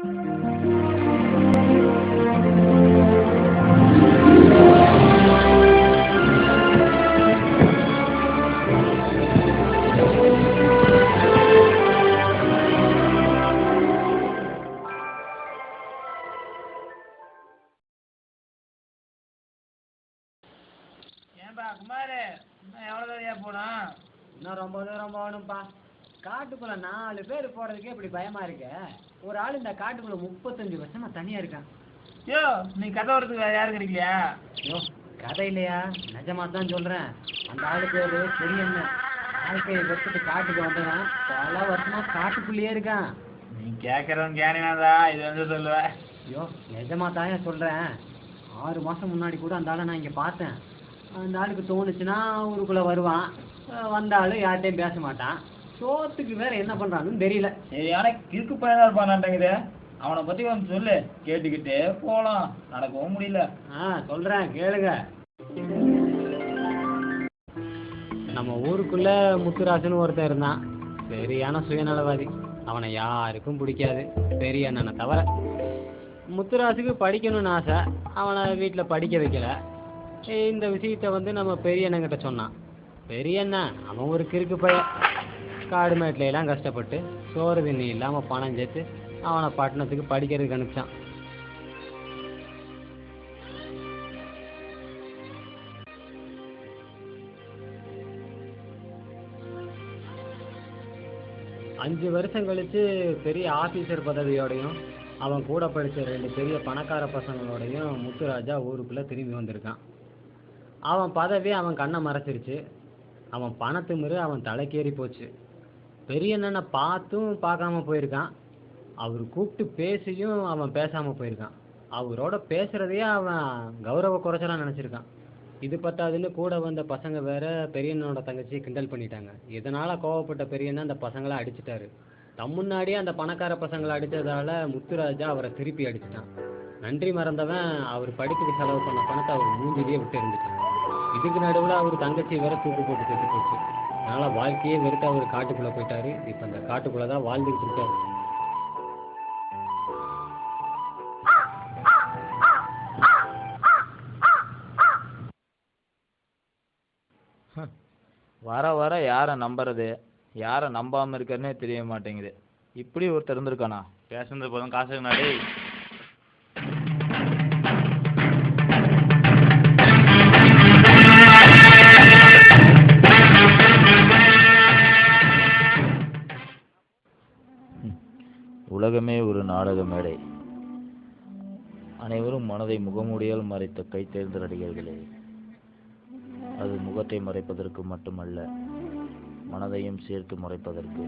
ஏன்பா குமார், இன்னும் எவ்வளோ தூரியா போகணும்? இன்னும் ரொம்ப தூரம் போகணும்ப்பா. காட்டுக்குள்ளே 4 பேர் போகிறதுக்கே இப்படி பயமாக இருக்க. ஒரு ஆள் இந்த காட்டுக்குள்ளே 35 வருஷமா தனியாக இருக்கான். யோ, நீ கதை வரதுக்கு வேறு யாரும் கிடைக்கலையா? யோ, கதை இல்லையா, நிஜமாக தான் சொல்கிறேன். அந்த ஆளு பேர் பெரியண்ணன். வாழ்க்கையை வச்சுட்டு காட்டுக்கு வந்ததான் பல வருஷமாக காட்டுக்குள்ளேயே இருக்கான். நீ கேட்குறவன் கேனினாதான் இது வந்து சொல்லுவேன். யோ, நிஜமாக தான் சொல்கிறேன். 6 மாதம் முன்னாடி கூட அந்த ஆளை நான் இங்கே பார்த்தேன். அந்த ஆளுக்கு தோணுச்சுன்னா ஊருக்குள்ளே வருவான். வந்தாலும் யார்கிட்டையும் பேச மாட்டான். சோத்துக்கு வேற என்ன பண்ணுறான்னு தெரியல. சரியான கிறுக்கு பையனாக இருப்பான்டாங்குது. அவனை பற்றி கொஞ்சம் சொல்லு, கேட்டுக்கிட்டே போகலாம். நடக்கவும் முடியல. சொல்கிறேன் கேளுங்க. நம்ம ஊருக்குள்ள முத்துராஜன்னு ஒருத்தன் இருந்தான். சரியான சுயநலவாதி. அவனை யாருக்கும் பிடிக்காது, பெரிய அண்ணனை தவிர. முத்துராஜுக்கு படிக்கணும்னு ஆசை. அவனை வீட்டில் படிக்க வைக்கல. இந்த விஷயத்த வந்து நம்ம பெரிய அண்ணங்கிட்ட சொன்னான். பெரிய அண்ணன் அவன் ஒரு கிறுக்கு பையன். காடு மேட்டில எல்லாம் கஷ்டப்பட்டு சோறு தண்ணி இல்லாமல் பணம் சேர்த்து அவனை பட்டணத்துக்கு படிக்கிறதுக்கு அனுப்பிச்சான். அஞ்சு வருஷம் கழிச்சு பெரிய ஆபீசர் பதவியோடையும் அவன் கூட படித்த 2 பெரிய பணக்கார பசங்களோடையும் முத்துராஜா ஊருக்குள்ளே திரும்பி வந்திருக்கான். அவன் பதவி அவன் கண்ணை மறைச்சிருச்சு. அவன் பணத்துமிரு அவன் தலைக்கேறி போச்சு. பெரிய அண்ணனை பார்த்தும் பார்க்காம போயிருக்கான். அவர் கூப்பிட்டு பேசியும் அவன் பேசாமல் போயிருக்கான். அவரோட பேசுகிறதையே அவன் கௌரவ குறைச்சலாம் நினச்சிருக்கான். இது பத்தாதுன்னு கூட வந்த பசங்க வேற பெரியண்ணனோட தங்கச்சியை கிண்டல் பண்ணிட்டாங்க. இதனால் கோவப்பட்ட பெரியண்ணன் அந்த பசங்களை அடிச்சிட்டாரு. முன்னாடியே அந்த பணக்கார பசங்களை அடித்ததால் முத்துராஜா அவரை திருப்பி அடிச்சிட்டான். நன்றி மறந்தவன் அவர் படிப்புக்கு செலவு பண்ண பணத்தை அவர் மூஞ்சிலேயே விட்டு இருந்துட்டான். இதுக்கு நடுவில் அவர் தங்கச்சி வேற தூக்கு போட்டு செத்து போச்சு. அதனால் வாழ்க்கையே வெறுத்து அவர் காட்டுக்குள்ளே போயிட்டாரு. இப்போ அந்த காட்டுக்குள்ளே தான் வாழ்ந்துக்கிட்டு இருக்காரு. வர வர யாரை நம்புறது, யாரை நம்பாமல் இருக்கிறன்னே தெரிய மாட்டேங்குது. இப்படி ஒருத்தர் இருந்திருக்கானா? பேசுனது போதும், காசு நாடி. உலகமே ஒரு நாடக மேடை. அனைவரும் மனதை முகமூடியால் மறைத்த கை தேர்ந்த நடிகர்களே. அது முகத்தை மறைப்பதற்கு மட்டுமல்ல, மனதையும் சேர்த்து மறைப்பதற்கு.